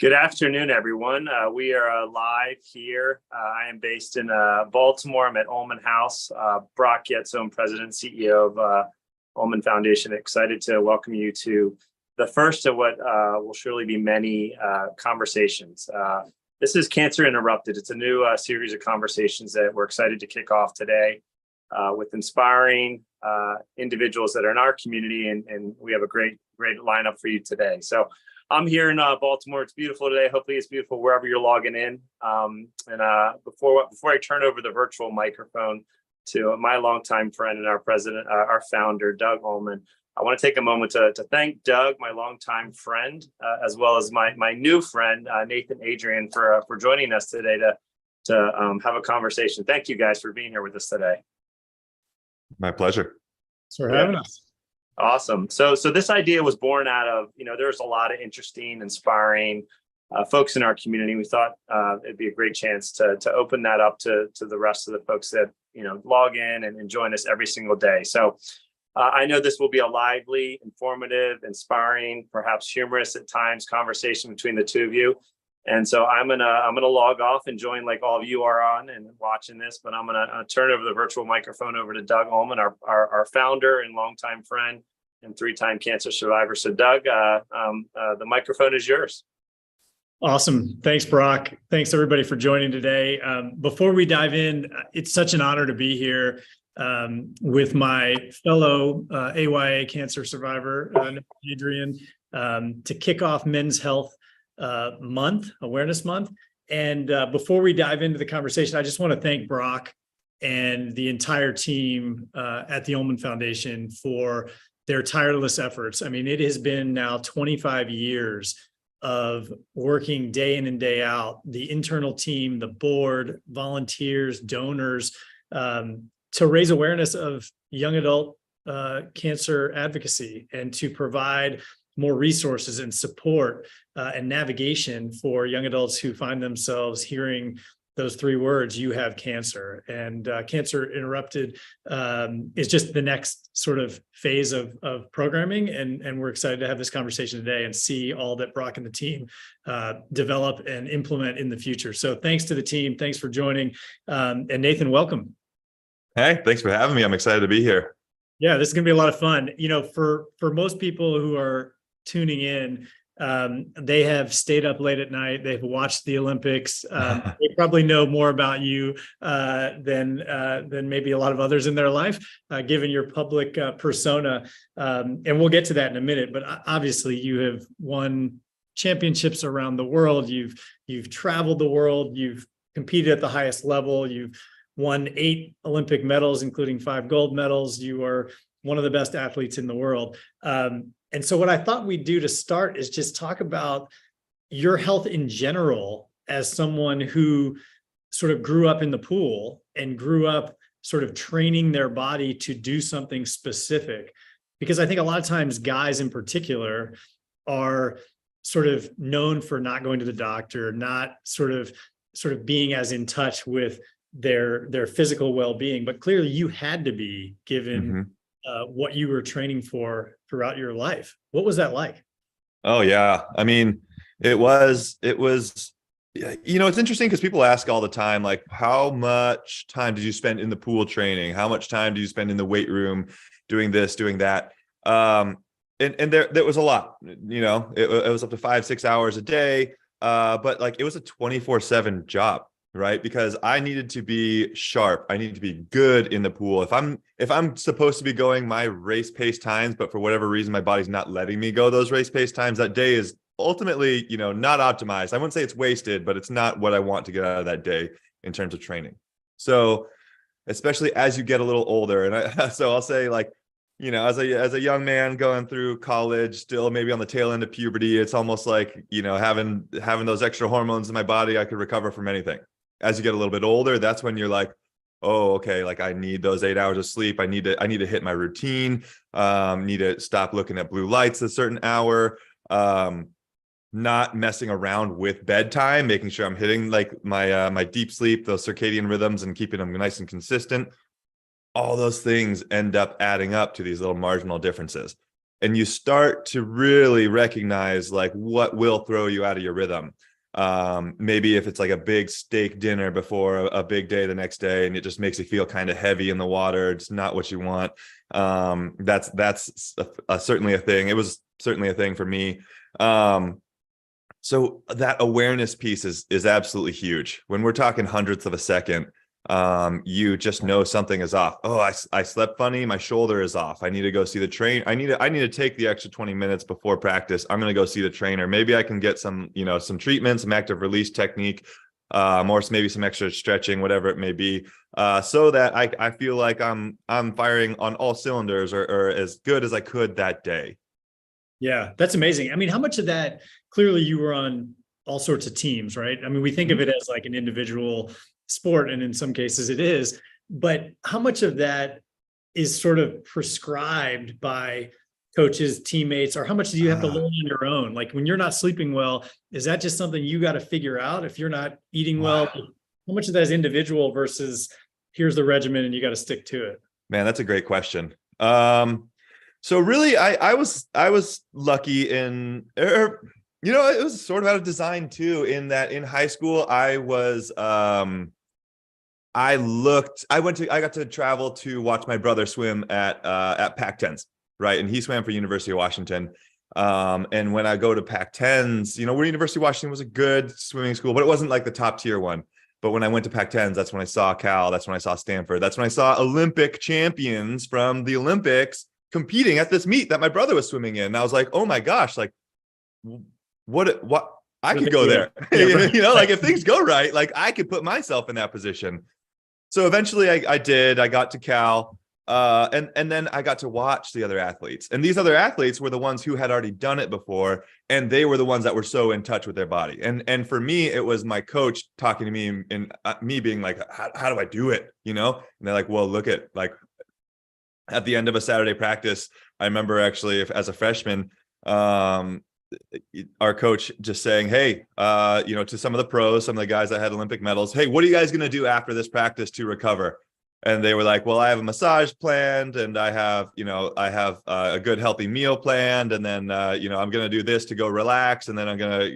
Good afternoon, everyone. We are live here. I am based in Baltimore. I'm at Ulman House. Brock Yetzome, President CEO of Ulman Foundation. Excited to welcome you to the first of what will surely be many conversations. This is Cancer Interrupted. It's a new series of conversations that we're excited to kick off today with inspiring individuals that are in our community, and we have a great lineup for you today. So I'm here in Baltimore. It's beautiful today. Hopefully it's beautiful wherever you're logging in. Before I turn over the virtual microphone to my longtime friend and our president, our founder, Doug Ulman, I want to take a moment to thank Doug, my longtime friend, as well as my new friend, Nathan Adrian, for joining us today to have a conversation. Thank you guys for being here with us today. My pleasure. Thanks for having us. Awesome. So this idea was born out of, there's a lot of interesting, inspiring folks in our community. We thought it'd be a great chance to open that up to the rest of the folks that, log in and join us every single day. So I know this will be a lively, informative, inspiring, perhaps humorous at times conversation between the two of you. And so I'm gonna log off and join like all of you are on and watching this, but I'm gonna turn over the virtual microphone over to Doug Ulman, our founder and longtime friend and three-time cancer survivor. So Doug, the microphone is yours. Awesome. Thanks, Brock. Thanks everybody for joining today. Before we dive in, it's such an honor to be here with my fellow AYA cancer survivor, Adrian, to kick off Men's Health Awareness Month. And before we dive into the conversation, I just want to thank Brock and the entire team at the Ulman Foundation for their tireless efforts. I mean, it has been now 25 years of working day in and day out, the internal team, the board, volunteers, donors, to raise awareness of young adult cancer advocacy and to provide more resources and support and navigation for young adults who find themselves hearing those three words, you have cancer. And Cancer Interrupted is just the next sort of phase of programming. And we're excited to have this conversation today and see all that Brock and the team develop and implement in the future. So thanks to the team. Thanks for joining. And Nathan, welcome. Hey, thanks for having me. I'm excited to be here. Yeah, this is going to be a lot of fun. For most people who are tuning in, they have stayed up late at night. They've watched the Olympics. They probably know more about you than maybe a lot of others in their life, given your public persona. And we'll get to that in a minute. But obviously, you have won championships around the world. You've traveled the world. You've competed at the highest level. You've won 8 Olympic medals, including 5 gold medals. You are one of the best athletes in the world. And so what I thought we'd do to start is just talk about your health in general as someone who sort of grew up in the pool and grew up sort of training their body to do something specific. Because I think a lot of times guys in particular are sort of known for not going to the doctor, not sort of being as in touch with their physical well-being. But clearly you had to be, given what you were training for throughout your life. What was that like? Oh yeah. I mean, it was, it's interesting because people ask all the time, like, how much time did you spend in the pool training? How much time do you spend in the weight room doing this, doing that? And there was a lot, it was up to 5-6 hours a day. But like, it was a 24/7 job. Right? Because I needed to be sharp. I needed to be good in the pool. If I'm supposed to be going my race pace times, but for whatever reason, my body's not letting me go those race pace times, that day is ultimately, not optimized. I wouldn't say it's wasted, but it's not what I want to get out of that day in terms of training. So especially as you get a little older, and so I'll say, like, as a young man going through college, still maybe on the tail end of puberty, it's almost like, having those extra hormones in my body, I could recover from anything. As you get a little bit older, that's when you're like, oh, okay, like I need those 8 hours of sleep. I need to hit my routine. Need to stop looking at blue lights a certain hour. Not messing around with bedtime, making sure I'm hitting like my deep sleep, those circadian rhythms, and keeping them nice and consistent. All those things end up adding up to these little marginal differences. and you start to really recognize like what will throw you out of your rhythm. Maybe if it's like a big steak dinner before a big day the next day, and it just makes you feel kind of heavy in the water, it's not what you want. That's certainly a thing. It was certainly a thing for me. So that awareness piece is absolutely huge. When we're talking hundredths of a second, you just know something is off. Oh, I slept funny. My shoulder is off. I need to go see the trainer. I need to take the extra 20 minutes before practice. I'm going to go see the trainer. Maybe I can get some treatment, some active release technique, or maybe some extra stretching, whatever it may be, so that I feel like I'm firing on all cylinders or as good as I could that day. Yeah, that's amazing. I mean, how much of that, clearly you were on all sorts of teams, right? I mean, we think of it as like an individual sport, and in some cases it is, but how much of that is sort of prescribed by coaches, teammates, or how much do you have to learn on your own? Like when you're not sleeping well, is that just something you got to figure out? If you're not eating well, how much of that is individual versus here's the regimen and you got to stick to it? Man, that's a great question. So really, I was lucky in, it was sort of out of design too, in that in high school, I got to travel to watch my brother swim at Pac-10s, right? And he swam for University of Washington. And when I go to Pac-10s, where University of Washington was a good swimming school, but it wasn't like the top tier one. But when I went to Pac-10s, that's when I saw Cal. That's when I saw Stanford. That's when I saw Olympic champions from the Olympics competing at this meet that my brother was swimming in. And I was like, oh my gosh, like what I could go there. Yeah, right. Like if things go right, like I could put myself in that position. So eventually I did. I got to Cal, and then I got to watch the other athletes. And these other athletes were the ones who had already done it before, and they were the ones that were so in touch with their body. And for me, it was my coach talking to me and me being like, how do I do it? And they're like, well, look at like at the end of a Saturday practice, I remember actually as a freshman, our coach just saying, hey, to some of the pros, some of the guys that had Olympic medals, hey, what are you guys going to do after this practice to recover? And they were like, well, I have a massage planned, and I have a good healthy meal planned. And then, I'm going to do this to go relax. And then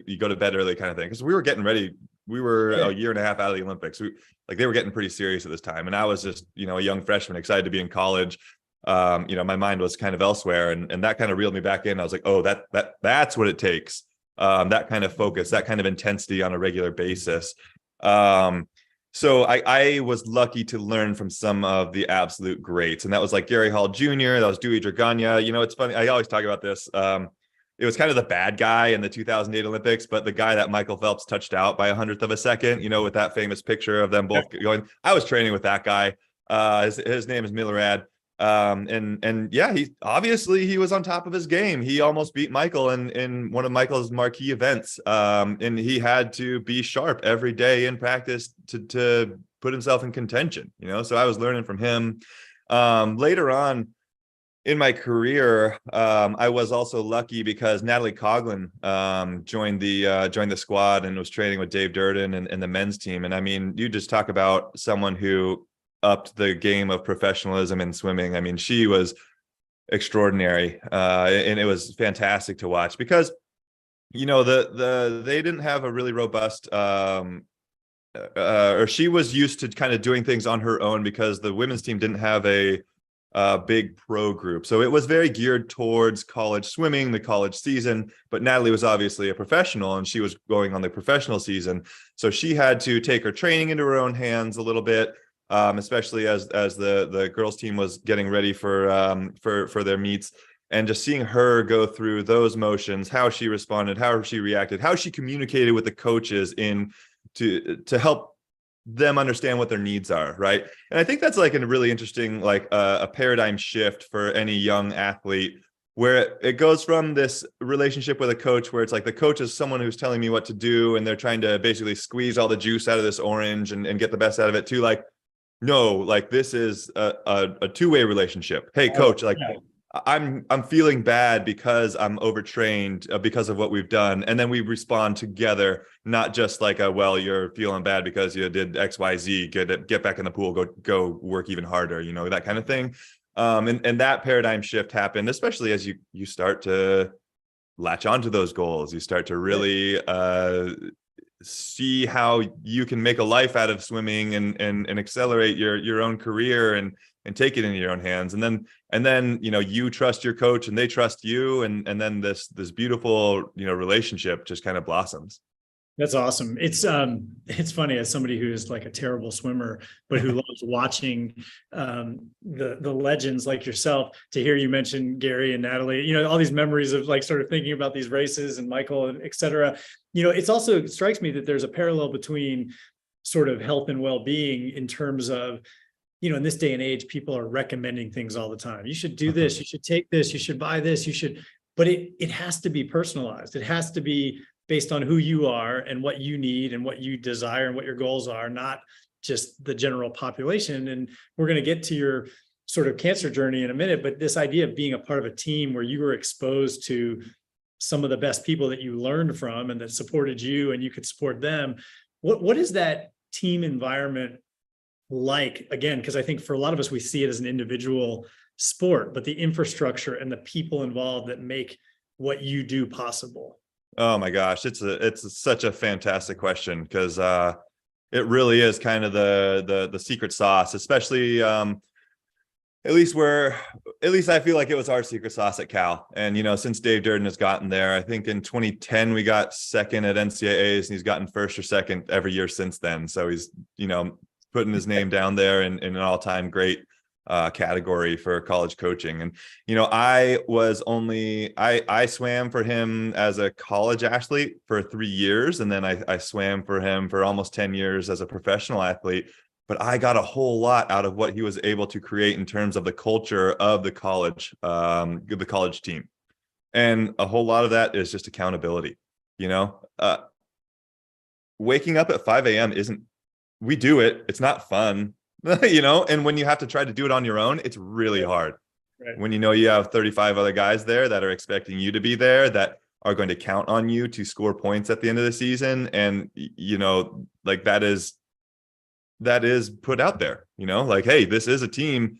you go to bed early kind of thing. Cause we were getting ready. We were a year and a half out of the Olympics. They were getting pretty serious at this time. And I was just, a young freshman excited to be in college. My mind was kind of elsewhere, and that kind of reeled me back in. I was like, oh, that's what it takes. That kind of focus, that kind of intensity on a regular basis. So I was lucky to learn from some of the absolute greats, and that was like Gary Hall Jr., that was Dewey Dragana. It's funny, I always talk about this. It was kind of the bad guy in the 2008 Olympics, but the guy that Michael Phelps touched out by 100th of a second, with that famous picture of them both going. I was training with that guy. His name is Milorad. And yeah, he was on top of his game. He almost beat Michael in one of Michael's marquee events. And he had to be sharp every day in practice to put himself in contention, so I was learning from him. Later on in my career, I was also lucky because Natalie Coughlin joined the squad and was training with Dave Durden and the men's team. And I mean, you just talk about someone who upped the game of professionalism in swimming. I mean, she was extraordinary, and it was fantastic to watch because, they didn't have a really robust, or she was used to kind of doing things on her own because the women's team didn't have a big pro group. So it was very geared towards college swimming, the college season, but Natalie was obviously a professional and she was going on the professional season. So she had to take her training into her own hands a little bit. Especially as the girls team was getting ready for their meets, and just seeing her go through those motions, how she responded, how she reacted, how she communicated with the coaches to help them understand what their needs are, right? And I think that's like a really interesting, like a paradigm shift for any young athlete, where it goes from this relationship with a coach where it's like the coach is someone who's telling me what to do and they're trying to basically squeeze all the juice out of this orange and get the best out of it, to like, no, like this is a two-way relationship. Hey, coach, like I'm feeling bad because I'm overtrained because of what we've done. And then we respond together, not just like well, you're feeling bad because you did X, Y, Z, get back in the pool, go work even harder, that kind of thing. And that paradigm shift happened, especially as you start to latch onto those goals. You start to really see how you can make a life out of swimming and accelerate your own career and take it into your own hands. And then you trust your coach and they trust you, and then this beautiful relationship just kind of blossoms. That's awesome. It's funny, as somebody who is like a terrible swimmer, but who loves watching the legends like yourself, to hear you mention Gary and Natalie, all these memories of like sort of thinking about these races and Michael and et cetera. It's also, it strikes me that there's a parallel between sort of health and well-being in terms of, in this day and age, people are recommending things all the time. You should do this, you should take this, you should buy this, but it has to be personalized. It has to be based on who you are and what you need and what you desire and what your goals are, not just the general population. And we're going to get to your sort of cancer journey in a minute, but this idea of being a part of a team where you were exposed to some of the best people that you learned from and that supported you and you could support them. What is that team environment like? Again, because I think for a lot of us, we see it as an individual sport, but the infrastructure and the people involved that make what you do possible. Oh my gosh, it's such a fantastic question, because it really is kind of the secret sauce, especially at least I feel like it was our secret sauce at Cal. And since Dave Durden has gotten there, I think in 2010 we got second at NCAAs, and he's gotten first or second every year since then. So he's putting his name down there in an all-time great category for college coaching. And I swam for him as a college athlete for 3 years, and then I swam for him for almost 10 years as a professional athlete. But I got a whole lot out of what he was able to create in terms of the culture of the college team, and a whole lot of that is just accountability. Waking up at 5 a.m. we do it, it's not fun. And when you have to try to do it on your own, it's really hard. Right. When you have 35 other guys there that are expecting you to be there, that are going to count on you to score points at the end of the season, and like that is put out there. Like, hey, this is a team.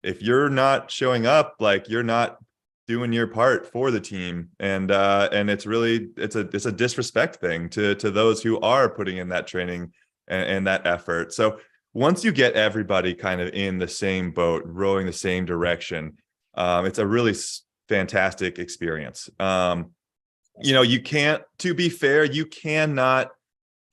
If you're not showing up, like, you're not doing your part for the team, and it's a disrespect thing to those who are putting in that training and that effort. So once you get everybody kind of in the same boat, rowing the same direction, it's a really fantastic experience. You can't, to be fair, you cannot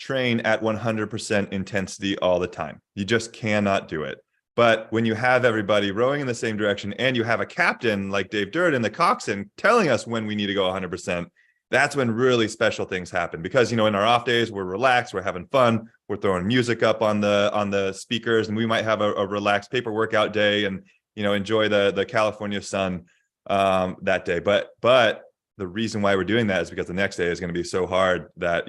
train at 100% intensity all the time. You just cannot do it. But when you have everybody rowing in the same direction, and you have a captain like Dave Durden, the coxswain, telling us when we need to go 100%, that's when really special things happen. Because in our off days, we're relaxed, we're having fun, we're throwing music up on the speakers, and we might have a relaxed paper workout day and enjoy the California sun that day. But the reason why we're doing that is because the next day is going to be so hard that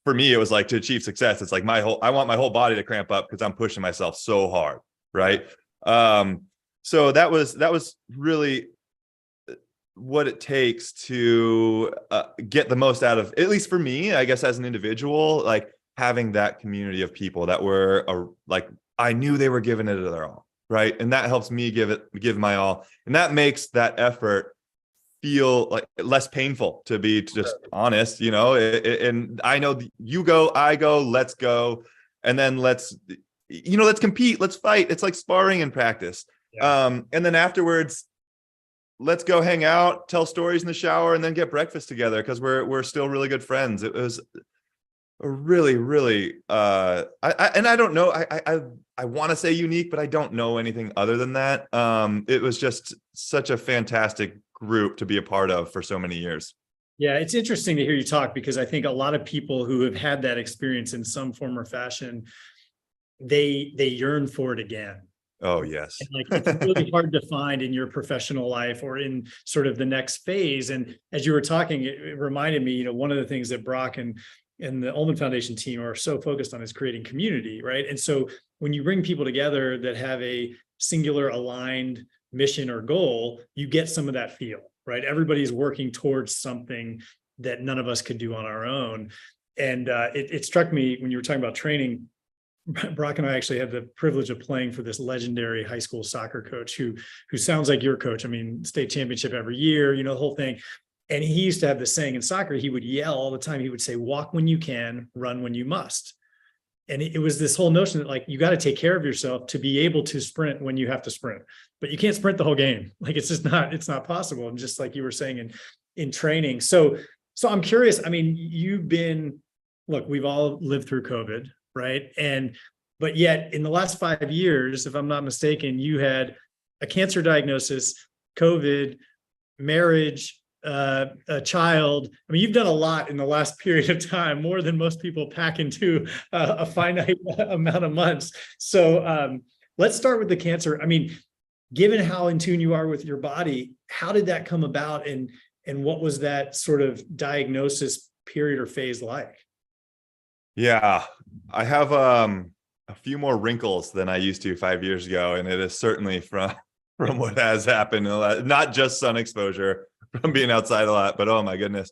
for me, it was like, to achieve success, it's like I want my whole body to cramp up because I'm pushing myself so hard, right? So that was really what it takes to get the most out of, at least for me, I guess, as an individual, like having that community of people that were like, I knew they were giving it their all, right? And that helps me give my all, and that makes that effort feel like less painful, to be just honest. And I know you go, I go, let's go, and then let's compete, let's fight. It's like sparring in practice. And then afterwards, let's go hang out, tell stories in the shower, and then get breakfast together, because we're still really good friends. It was a really, really I don't know, I want to say unique, but I don't know anything other than that. It was just such a fantastic group to be a part of for so many years. Yeah, it's interesting to hear you talk, because I think a lot of people who have had that experience in some form or fashion, they yearn for it again. Oh, yes. And like, it's really hard to find in your professional life or in sort of the next phase. And as you were talking, it reminded me, one of the things that Brock and the Ulman Foundation team are so focused on is creating community, right? And so when you bring people together that have a singular aligned mission or goal, you get some of that feel, right? Everybody's working towards something that none of us could do on our own. And it struck me when you were talking about training, Brock and I actually had the privilege of playing for this legendary high school soccer coach who sounds like your coach. I mean, state championship every year, the whole thing. And he used to have this saying in soccer, he would yell all the time. He would say, walk when you can, run when you must. And it was this whole notion that like, you got to take care of yourself to be able to sprint when you have to sprint, but you can't sprint the whole game. Like, it's not possible. And just like you were saying in training. So I'm curious, I mean, look, we've all lived through COVID, right? But yet in the last 5 years, if I'm not mistaken, you had a cancer diagnosis, COVID, marriage, a child. I mean, you've done a lot in the last period of time, more than most people pack into a finite amount of months. So let's start with the cancer. I mean, given how in tune you are with your body, how did that come about? And what was that sort of diagnosis period or phase like? Yeah, I have a few more wrinkles than I used to 5 years ago, and it is certainly from what has happened, not just sun exposure from being outside a lot, but oh my goodness.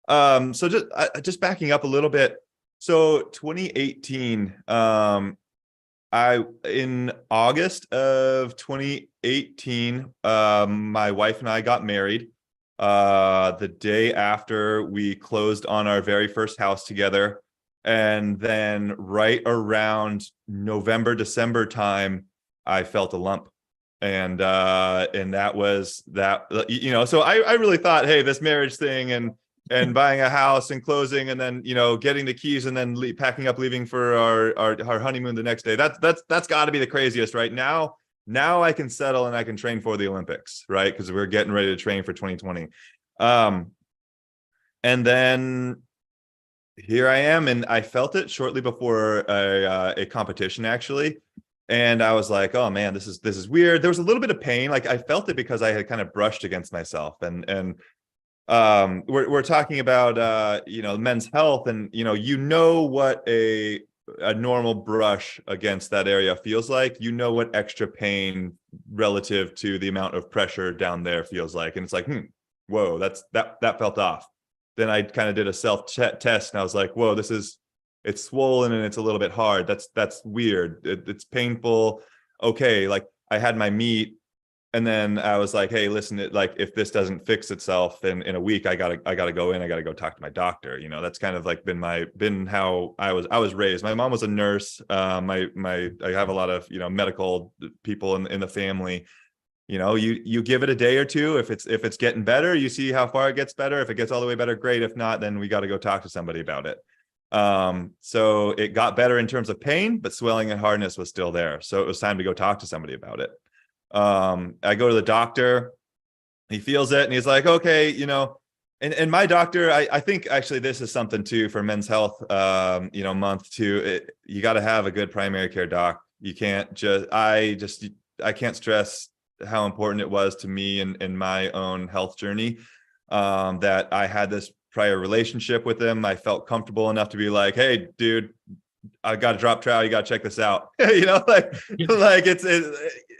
So just backing up a little bit. So 2018, in August of 2018, my wife and I got married. The day after we closed on our very first house together. And then right around November, December time, I felt a lump. And that was that, so I really thought, hey, this marriage thing and buying a house and closing and then, getting the keys and then packing up, leaving for our honeymoon the next day. That's got to be the craziest right now. Now I can settle and I can train for the Olympics, right? Because we're getting ready to train for 2020. And then here I am, and I felt it shortly before a competition, actually. And I was like, oh man, this is weird. There was a little bit of pain. Like I felt it because I had kind of brushed against myself. And we're talking about men's health, and what a normal brush against that area feels like. What extra pain relative to the amount of pressure down there feels like. And it's like, whoa, that felt off. Then I kind of did a self test, and I was like, whoa, it's swollen and it's a little bit hard. That's weird. It's painful. Okay. Like I had my meet, and then I was like, hey, listen, if this doesn't fix itself in a week, I gotta go in. I gotta go talk to my doctor. That's kind of like been how I was raised. My mom was a nurse. I have a lot of, medical people in the family. You give it a day or two. If it's getting better, you see how far it gets better. If it gets all the way better, great. If not, then we got to go talk to somebody about it. So it got better in terms of pain, but swelling and hardness was still there. So it was time to go talk to somebody about it. I go to the doctor, he feels it, and he's like, okay, and my doctor, I think actually this is something too for Men's Health, month too. You got to have a good primary care doc. You can't I can't stress how important it was to me in my own health journey, that I had this prior relationship with him. I felt comfortable enough to be like, hey, dude, I got to drop trout. You got to check this out. Like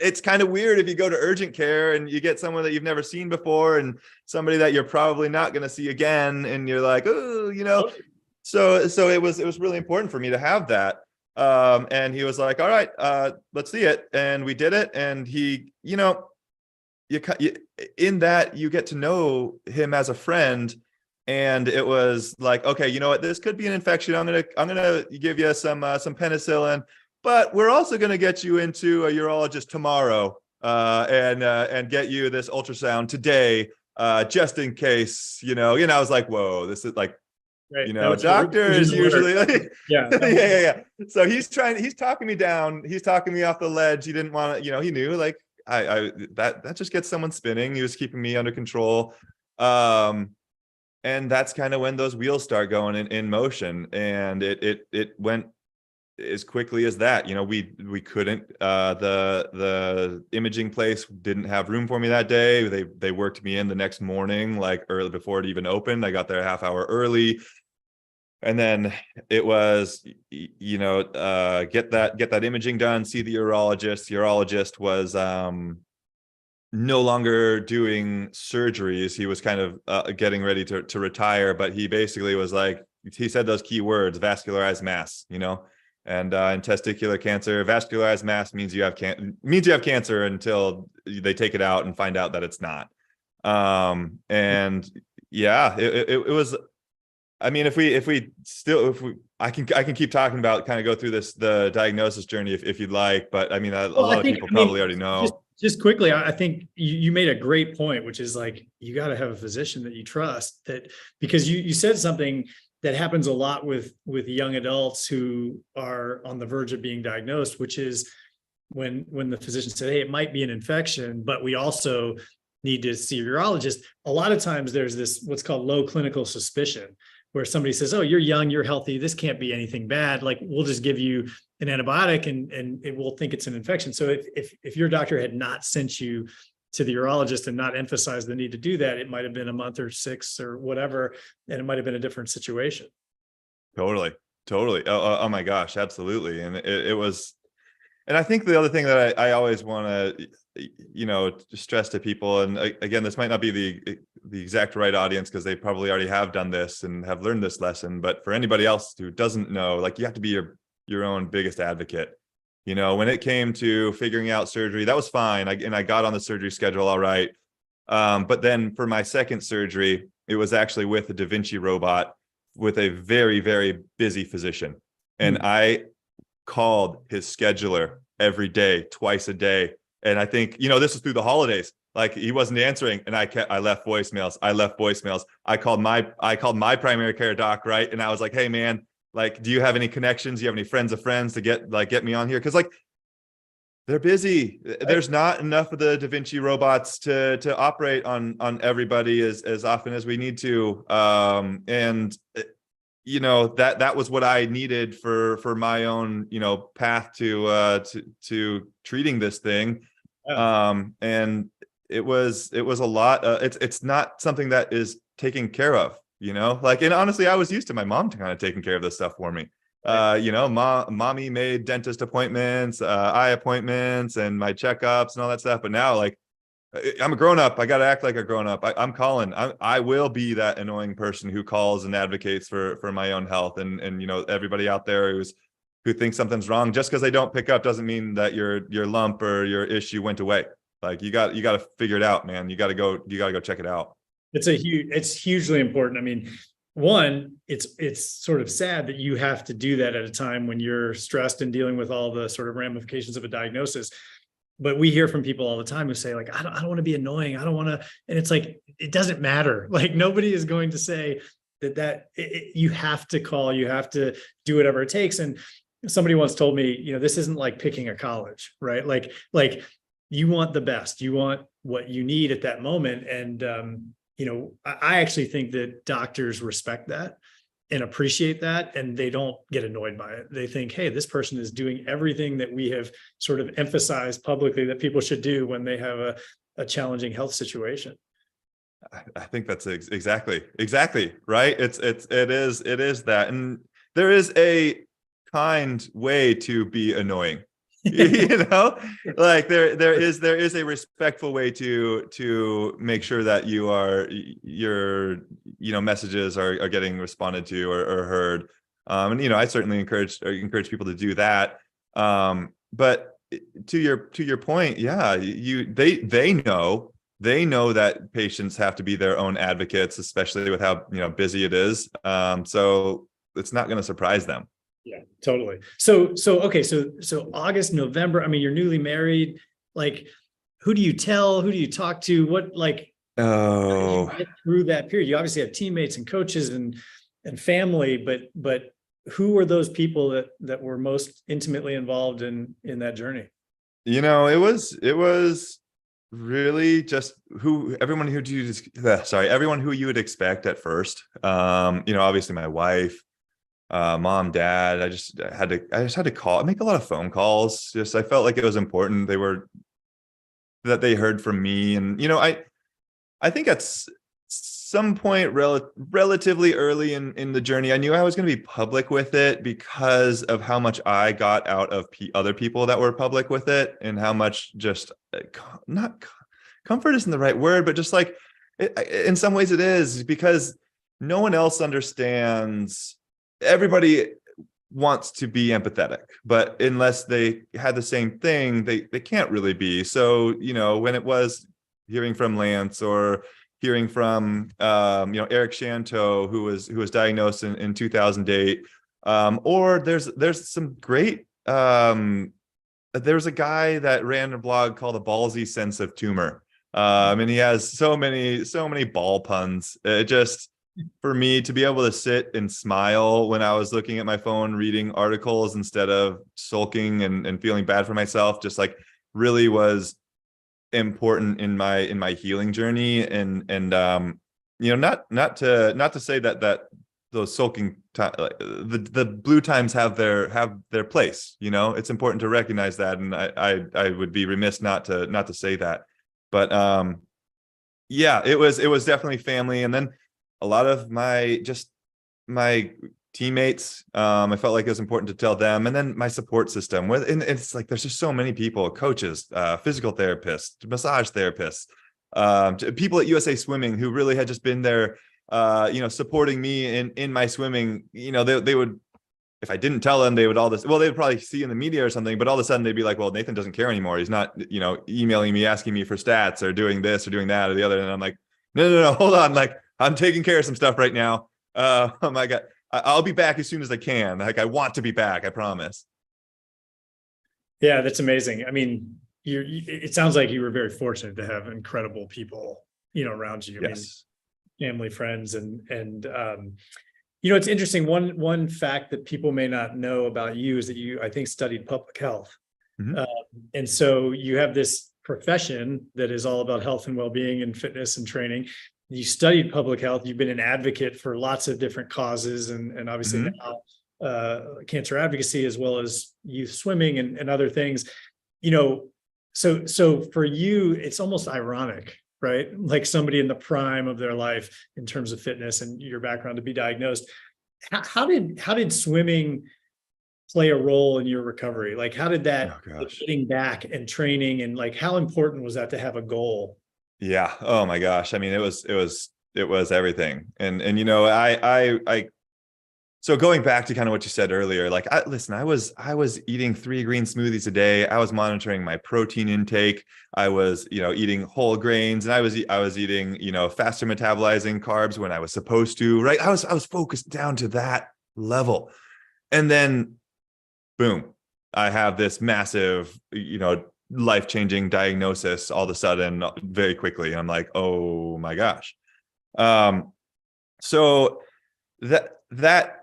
it's kind of weird if you go to urgent care and you get someone that you've never seen before and somebody that you're probably not going to see again. And you're like, oh, so it was really important for me to have that. And he was like, all right, let's see it. And we did it. And he, in that you get to know him as a friend. And it was like, okay, you know what? This could be an infection. I'm gonna give you some penicillin, but we're also gonna get you into a urologist tomorrow, and get you this ultrasound today, just in case. I was like, whoa, this is like, right. Doctor is usually like, yeah. So he's talking me down. He's talking me off the ledge. He didn't want to, he knew like that just gets someone spinning. He was keeping me under control. And that's kind of when those wheels start going in motion, and it went as quickly as that. We couldn't, the imaging place didn't have room for me that day. They worked me in the next morning, like early before it even opened. I got there a half hour early. And then it was, get that imaging done, see the urologist. The urologist was, no longer doing surgeries. He was kind of getting ready to retire, but he basically was like, he said those key words, vascularized mass, And testicular cancer, vascularized mass means you have cancer until they take it out and find out that it's not. And yeah, it was. I mean, I can keep talking about, kind of go through the diagnosis journey if you'd like, but I mean, a lot of people probably already know. Just quickly, I think you made a great point, which is like, you got to have a physician that you trust, that because you said something that happens a lot with young adults who are on the verge of being diagnosed, which is when the physician said, hey, it might be an infection, but we also need to see a urologist. A lot of times there's this, what's called low clinical suspicion, where somebody says, oh, you're young, you're healthy, this can't be anything bad. Like, we'll just give you an antibiotic and it will think it's an infection. So if your doctor had not sent you to the urologist and not emphasized the need to do that, it might have been a month or 6 or whatever, and it might have been a different situation. Totally. Oh my gosh, absolutely. And it was, and I think the other thing that I always want to, stress to people, and again, this might not be the exact right audience, because they probably already have done this and have learned this lesson, but for anybody else who doesn't know, like, you have to be your own biggest advocate. When it came to figuring out surgery, that was fine. I got on the surgery schedule all right. But then for my second surgery, it was actually with a Da Vinci robot with a very, very busy physician. And I called his scheduler every day, twice a day. And I think, this was through the holidays. Like, he wasn't answering, and I left voicemails. I called my primary care doc, right? And I was like, hey man, like, do you have any connections? Do you have any friends of friends to get me on here? Cause like, they're busy. There's not enough of the Da Vinci robots to operate on everybody as often as we need to. And that was what I needed for my own, path to treating this thing. And it was a lot. It's not something that is taken care of, and honestly, I was used to my mom kind of taking care of this stuff for me. Mommy made dentist appointments, eye appointments, and my checkups and all that stuff. But now, like, I'm a grown up. I got to act like a grown up. I'm calling. I will be that annoying person who calls and advocates for my own health. And everybody out there who thinks something's wrong, just because they don't pick up doesn't mean that your lump or your issue went away. Like, you got to figure it out, man. You got to go check it out. It's hugely important. I mean, one, it's sort of sad that you have to do that at a time when you're stressed and dealing with all the sort of ramifications of a diagnosis. But we hear from people all the time who say, like, I don't want to be annoying. I don't want to. And it's like, it doesn't matter. Like, nobody is going to say you have to call, you have to do whatever it takes. And somebody once told me, this isn't like picking a college, right? Like you want the best, you want what you need at that moment. And, I actually think that doctors respect that and appreciate that, and they don't get annoyed by it. They think, hey, this person is doing everything that we have sort of emphasized publicly that people should do when they have a challenging health situation. I think that's exactly right. It is that, and there is a kind way to be annoying. Like there is a respectful way to make sure that your messages are getting responded to or heard. And I certainly encourage people to do that. But to your point, yeah, they know that patients have to be their own advocates, especially with how busy it is. So it's not going to surprise them. Yeah, totally. So okay. So August, November, I mean, you're newly married. Like, who do you tell? Who do you talk to? What, like, how did you get through that period? You obviously have teammates and coaches and family, but who were those people that were most intimately involved in that journey? It was really just everyone who you would expect at first. Obviously my wife, mom, dad. I just had to call, make a lot of phone calls. I felt like it was important. That they heard from me. And, I think at some point relatively early in the journey, I knew I was going to be public with it because of how much I got out of other people that were public with it, and how much just not comfort isn't the right word, but just like in some ways it is, because no one else understands. Everybody wants to be empathetic, but unless they had the same thing, they can't really be. So, when it was hearing from Lance or hearing from, Eric Shanto, who was diagnosed in 2008, or there's some great, there's a guy that ran a blog called The Ballsy Sense of Tumor. And he has so many ball puns. It just, for me to be able to sit and smile when I was looking at my phone, reading articles instead of sulking and feeling bad for myself, just like really was important in my healing journey. And not to say that those sulking the blue times have their place. It's important to recognize that, and I would be remiss not to say that. But yeah, it was definitely family. And then a lot of my teammates, I felt like it was important to tell them. And then my support system, and it's like there's just so many people, coaches, physical therapists, massage therapists, people at USA Swimming who really had just been there, supporting me in my swimming. They would, if I didn't tell them, they would they would probably see in the media or something, but all of a sudden they'd be like, well, Nathan doesn't care anymore. He's not, emailing me, asking me for stats or doing this or doing that or the other. And I'm like, no, hold on. Like, I'm taking care of some stuff right now. Oh my God, I'll be back as soon as I can. Like, I want to be back. I promise. Yeah, that's amazing. I mean, it sounds like you were very fortunate to have incredible people, around you. Yes. I mean, family, friends, and it's interesting. One fact that people may not know about you is that you, I think, studied public health. Mm-hmm. And so you have this profession that is all about health and well-being and fitness and training. You studied public health. You've been an advocate for lots of different causes, and obviously Mm-hmm. now cancer advocacy, as well as youth swimming and other things. So for you, it's almost ironic, right? Like somebody in the prime of their life in terms of fitness and your background to be diagnosed. How did swimming play a role in your recovery? Like, how did that getting back and training, and like, how important was that to have a goal? Yeah. Oh my gosh. I mean, it was everything. And I so going back to kind of what you said earlier, like, I was eating 3 green smoothies a day. I was monitoring my protein intake. I was, eating whole grains, and I was eating, faster metabolizing carbs when I was supposed to, right? I was focused down to that level. And then boom, I have this massive, life-changing diagnosis all of a sudden, very quickly. And I'm like, oh my gosh. So that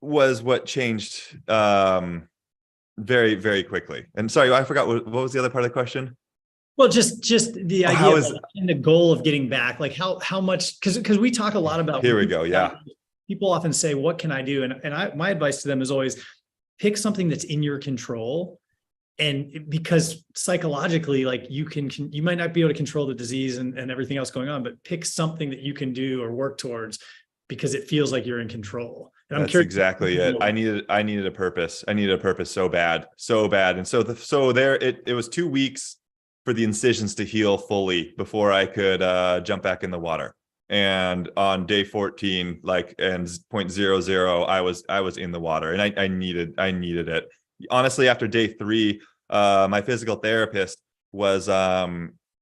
was what changed very, very quickly. And sorry, I forgot what was the other part of the question? Well, just the idea and the goal of getting back, like how much, because we talk a lot about, here we go. Yeah. People often say, what can I do? And my advice to them is always pick something that's in your control. And because psychologically, like you might not be able to control the disease and everything else going on, but pick something that you can do or work towards, because it feels like you're in control. And that's exactly it. I needed a purpose. I needed a purpose so bad. And so there, it was 2 weeks for the incisions to heal fully before I could jump back in the water. And on day 14, and 0.00, I was in the water, and I needed it. Honestly, after day 3, my physical therapist was,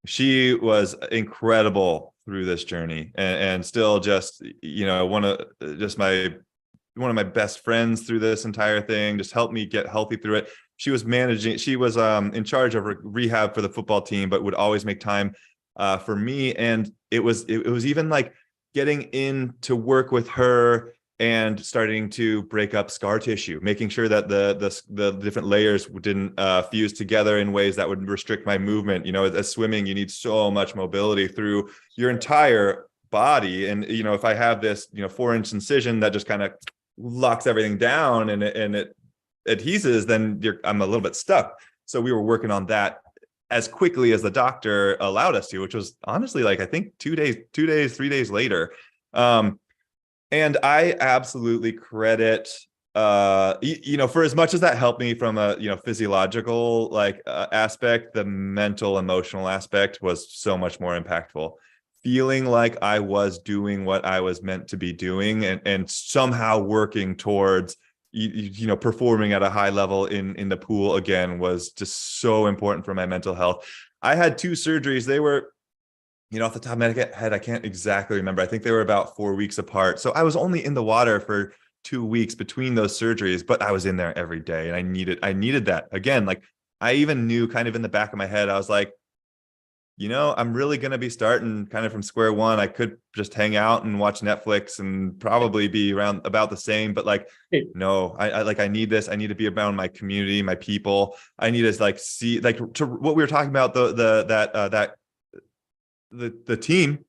she was incredible through this journey, and still just, one of my best friends through this entire thing, just helped me get healthy through it. She was in charge of rehab for the football team, but would always make time for me. And it was even like getting in to work with her and starting to break up scar tissue, making sure that the different layers didn't fuse together in ways that would restrict my movement. As swimming, you need so much mobility through your entire body. And, if I have this, 4-inch incision that just kind of locks everything down and it adheses, then I'm a little bit stuck. So we were working on that as quickly as the doctor allowed us to, which was honestly, I think 3 days later. And I absolutely credit, for as much as that helped me from a, physiological aspect, the mental, emotional aspect was so much more impactful. Feeling like I was doing what I was meant to be doing, and somehow working towards performing at a high level in the pool again was just so important for my mental health. I had 2 surgeries. They were, off the top of my head, I can't exactly remember. I think they were about 4 weeks apart. So I was only in the water for 2 weeks between those surgeries, but I was in there every day, and I needed that. Again, like I even knew kind of in the back of my head, I was like, I'm really going to be starting kind of from square one. I could just hang out and watch Netflix and probably be around about the same, but like, no, I need this. I need to be around my community, my people. I need to like see, like, to what we were talking about, the team.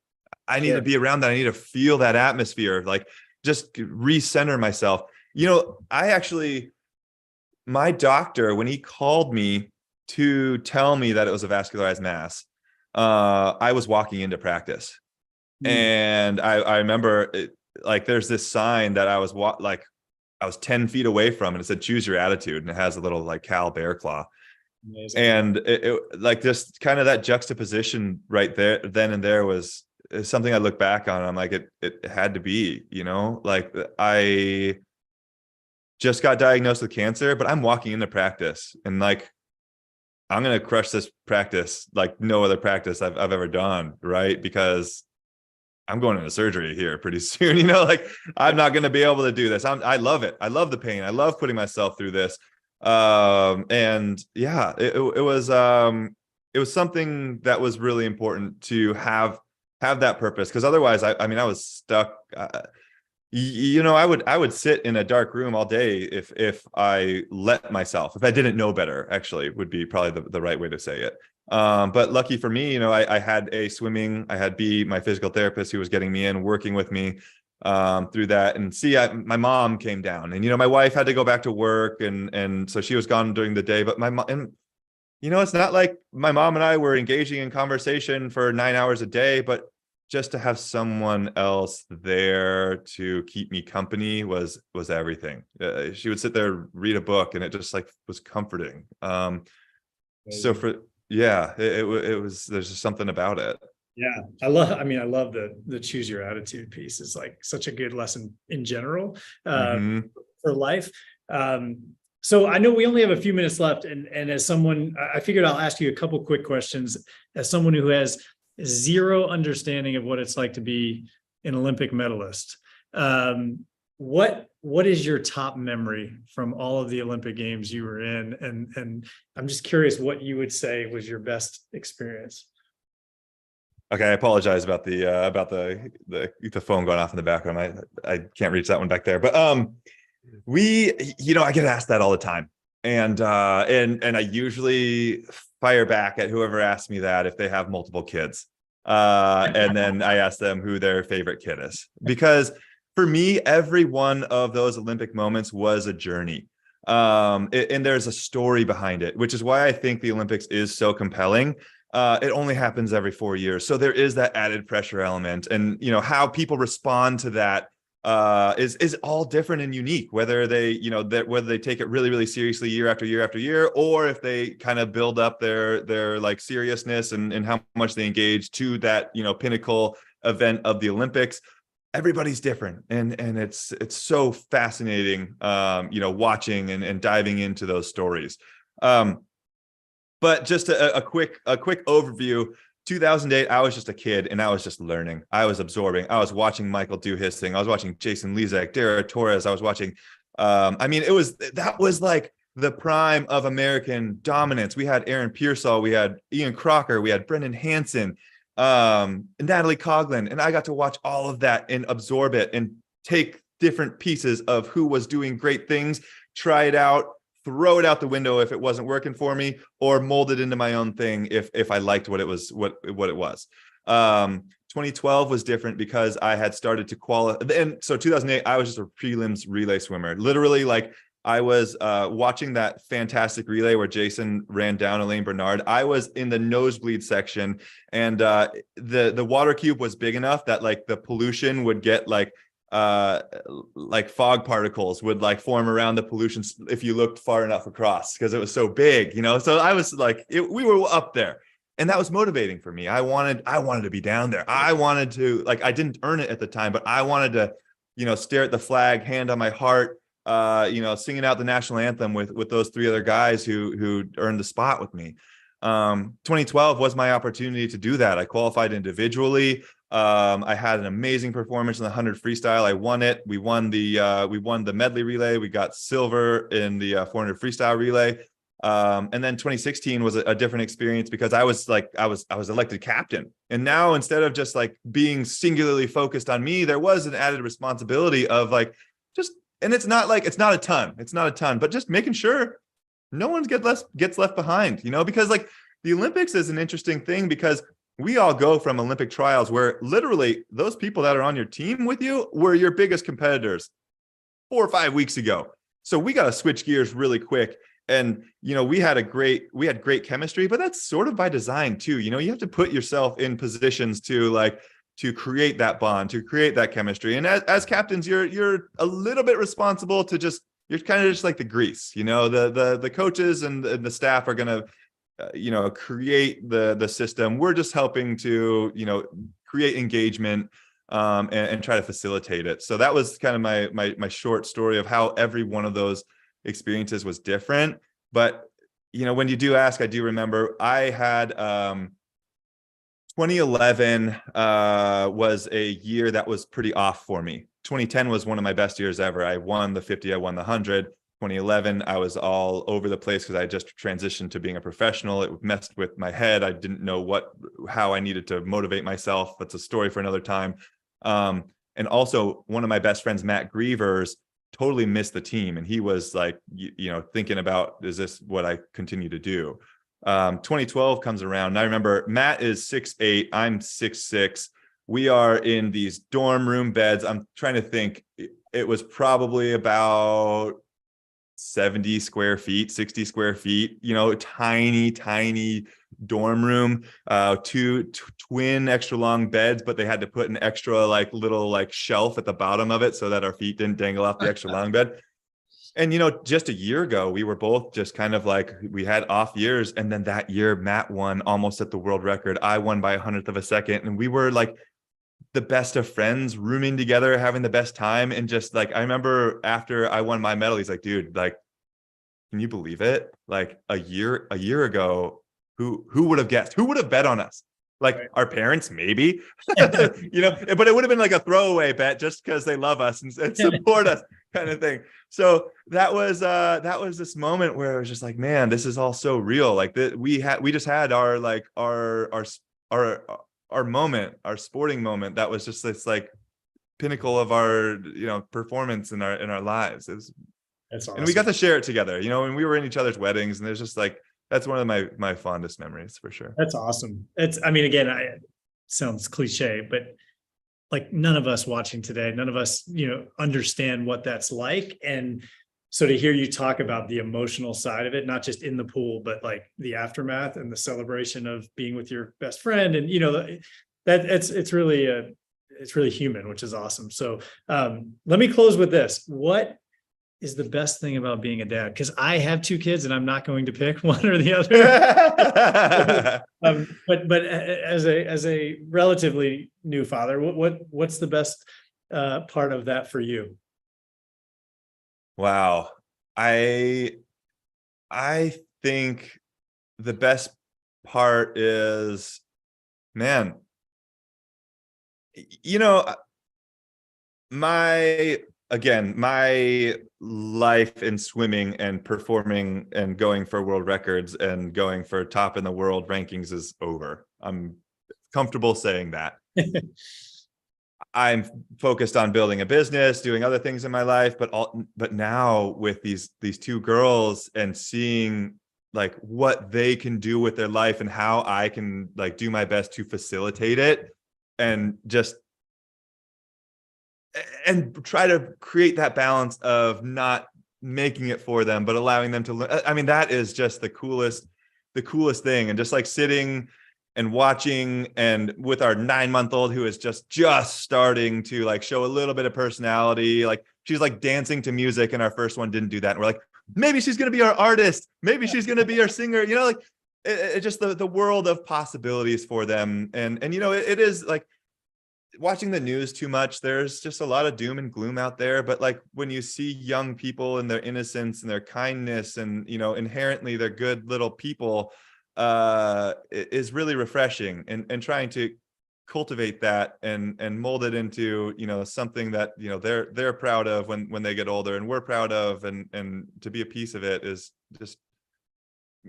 I need to be around that. I need to feel that atmosphere, like just recenter myself. My doctor, when he called me to tell me that it was a vascularized mass, I was walking into practice, and I remember like there's this sign that I was 10 feet away from, and it said "Choose your attitude," and it has a little like Cal bear claw. Amazing. And it like just kind of that juxtaposition right there, then and there, was something I look back on. I'm like, it had to be, like I just got diagnosed with cancer, but I'm walking into practice and like, I'm going to crush this practice like no other practice I've ever done. Right. Because I'm going into surgery here pretty soon, like I'm not going to be able to do this. I love it. I love the pain. I love putting myself through this. And yeah, it was something that was really important to have that purpose. Cause otherwise I was stuck. I would sit in a dark room all day if I let myself, if I didn't know better, actually would be probably the right way to say it. But lucky for me, I had I had B, my physical therapist, who was getting me in, working with me through that. And my mom came down, and, my wife had to go back to work. And so she was gone during the day, but my mom, and, it's not like my mom and I were engaging in conversation for 9 hours a day, but just to have someone else there to keep me company was everything. She would sit there, read a book, and it just like was comforting. So it was, there's just something about it. Yeah. I love the choose your attitude piece is like such a good lesson in general, for life. So I know we only have a few minutes left, and as someone, I figured I'll ask you a couple quick questions as someone who has zero understanding of what it's like to be an Olympic medalist. What is your top memory from all of the Olympic Games you were in? And I'm just curious what you would say was your best experience. Okay, I apologize about the phone going off in the background. I can't reach that one back there, but I get asked that all the time, and I usually fire back at whoever asks me that if they have multiple kids, and then I ask them who their favorite kid is, because for me, every one of those Olympic moments was a journey, and there's a story behind it, which is why I think the Olympics is so compelling. It only happens every 4 years, so there is that added pressure element, and how people respond to that is all different and unique, whether they take it really, really seriously year after year after year, or if they kind of build up their like seriousness and how much they engage to that pinnacle event of the Olympics. Everybody's different, and it's so fascinating watching and diving into those stories. But just a quick overview. 2008, I was just a kid, and I was just learning. I was absorbing. I was watching Michael do his thing. I was watching Jason Lezak, Dara Torres. I was watching. That was like the prime of American dominance. We had Aaron Pearsall, we had Ian Crocker, we had Brendan Hansen, and Natalie Coughlin, and I got to watch all of that and absorb it and take different pieces of who was doing great things, try it out, throw it out the window if it wasn't working for me, or mold it into my own thing if I liked what it was. 2012 was different because I had started to qualify. And so 2008, I was just a prelims relay swimmer. Literally, like I was watching that fantastic relay where Jason ran down Elaine Bernard. I was in the nosebleed section, and the water cube was big enough that like the pollution would get like fog particles would like form around the pollution if you looked far enough across, because it was so big, so I was like, we were up there, and that was motivating for me. I wanted to be down there. I wanted to, like, I didn't earn it at the time, but I wanted to stare at the flag, hand on my heart, singing out the national anthem with those three other guys who earned the spot with me. 2012 was my opportunity to do that. I qualified individually. I had an amazing performance in the 100 freestyle. I won it. We won the medley relay. We got silver in the 400 freestyle relay. And then 2016 was a different experience because I was elected captain. And now, instead of just like being singularly focused on me, there was an added responsibility of like, and it's not a ton, but just making sure no one gets left behind, because like the Olympics is an interesting thing because we all go from Olympic trials where literally those people that are on your team with you were your biggest competitors 4 or 5 weeks ago. So we got to switch gears really quick. And, we had great chemistry, but that's sort of by design too. You have to put yourself in positions to create that bond, to create that chemistry. And as captains, you're a little bit responsible to you're kind of just like the grease, the coaches and the staff are going to, create the system. We're just helping to, create engagement and try to facilitate it. So that was kind of my short story of how every one of those experiences was different. But, when you do ask, I do remember I had 2011 was a year that was pretty off for me. 2010 was one of my best years ever. I won the 50, I won the 100. 2011, I was all over the place because I just transitioned to being a professional. It messed with my head. I didn't know how I needed to motivate myself. That's a story for another time. And also one of my best friends, Matt Grievers, totally missed the team. And he was like, thinking about, is this what I continue to do? 2012 comes around. And I remember Matt is 6'8", I'm 6'6". We are in these dorm room beds. I'm trying to think. It was probably about 70 square feet, 60 square feet, tiny dorm room, two twin extra long beds, but they had to put an extra little shelf at the bottom of it so that our feet didn't dangle off the extra long bed. And, just a year ago, we were both just kind of we had off years. And then that year, Matt won almost at the world record. I won by 100th of a second. And we were the best of friends, rooming together, having the best time. And just I remember after I won my medal, he's like, dude, can you believe it? A year ago, who would have guessed? Who would have bet on us? Our parents, maybe, but it would have been a throwaway bet just because they love us and support us kind of thing. So that was this moment where it was just man, this is all so real. We just had our moment, our sporting moment. That was just this pinnacle of our, performance in our lives. That's awesome. And we got to share it together, and we were in each other's weddings, and there's just that's one of my fondest memories for sure. That's awesome. Again, it sounds cliche, but none of us watching today, none of us, understand what that's like. And so to hear you talk about the emotional side of it, not just in the pool, but the aftermath and the celebration of being with your best friend, and that it's really human, which is awesome. So let me close with this. What is the best thing about being a dad? Because I have 2 kids and I'm not going to pick one or the other. But as a relatively new father, what's the best part of that for you? Wow. I think the best part is, man, my life in swimming and performing and going for world records and going for top in the world rankings is over. I'm comfortable saying that. I'm focused on building a business, doing other things in my life, but now with these 2 girls and seeing what they can do with their life and how I can do my best to facilitate it and try to create that balance of not making it for them, but allowing them to learn. That is just the coolest thing. And just sitting and watching, and with our 9-month-old who is just starting to show a little bit of personality. She's dancing to music, and our first one didn't do that. And we're maybe she's going to be our artist. Maybe she's going to be our singer, it just the world of possibilities for them. And it is watching the news too much, there's just a lot of doom and gloom out there. But like when you see young people and their innocence and their kindness and, inherently they're good little people, it is really refreshing, and trying to cultivate that and mold it into, something that, they're proud of when they get older, and we're proud of, and to be a piece of it is just,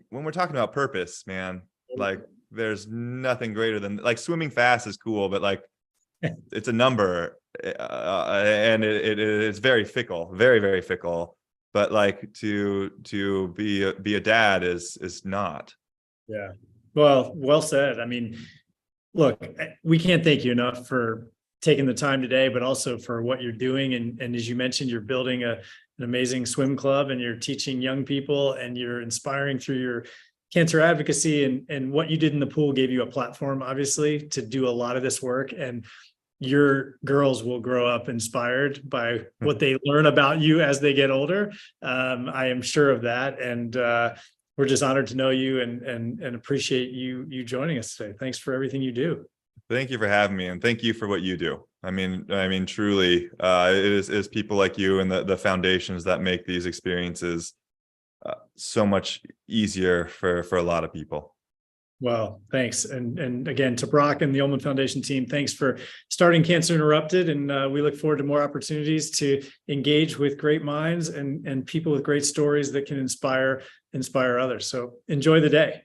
when we're talking about purpose, man, like there's nothing greater than, like, swimming fast is cool, but like it's a number, and it's very fickle, very, very fickle. But like to be a dad is not. Yeah. Well said. I mean, look, we can't thank you enough for taking the time today, but also for what you're doing. And as you mentioned, you're building an amazing swim club, and you're teaching young people, and you're inspiring through your cancer advocacy, and what you did in the pool gave you a platform, obviously, to do a lot of this work. And your girls will grow up inspired by what they learn about you as they get older. I am sure of that. And we're just honored to know you, and appreciate you joining us today. Thanks for everything you do. Thank you for having me, and thank you for what you do. I mean, truly, it is people like you and the foundations that make these experiences so much easier for a lot of people. Well, thanks. And again, to Brock and the Ulman Foundation team, thanks for starting Cancer Interrupted. And we look forward to more opportunities to engage with great minds and people with great stories that can inspire others. So enjoy the day.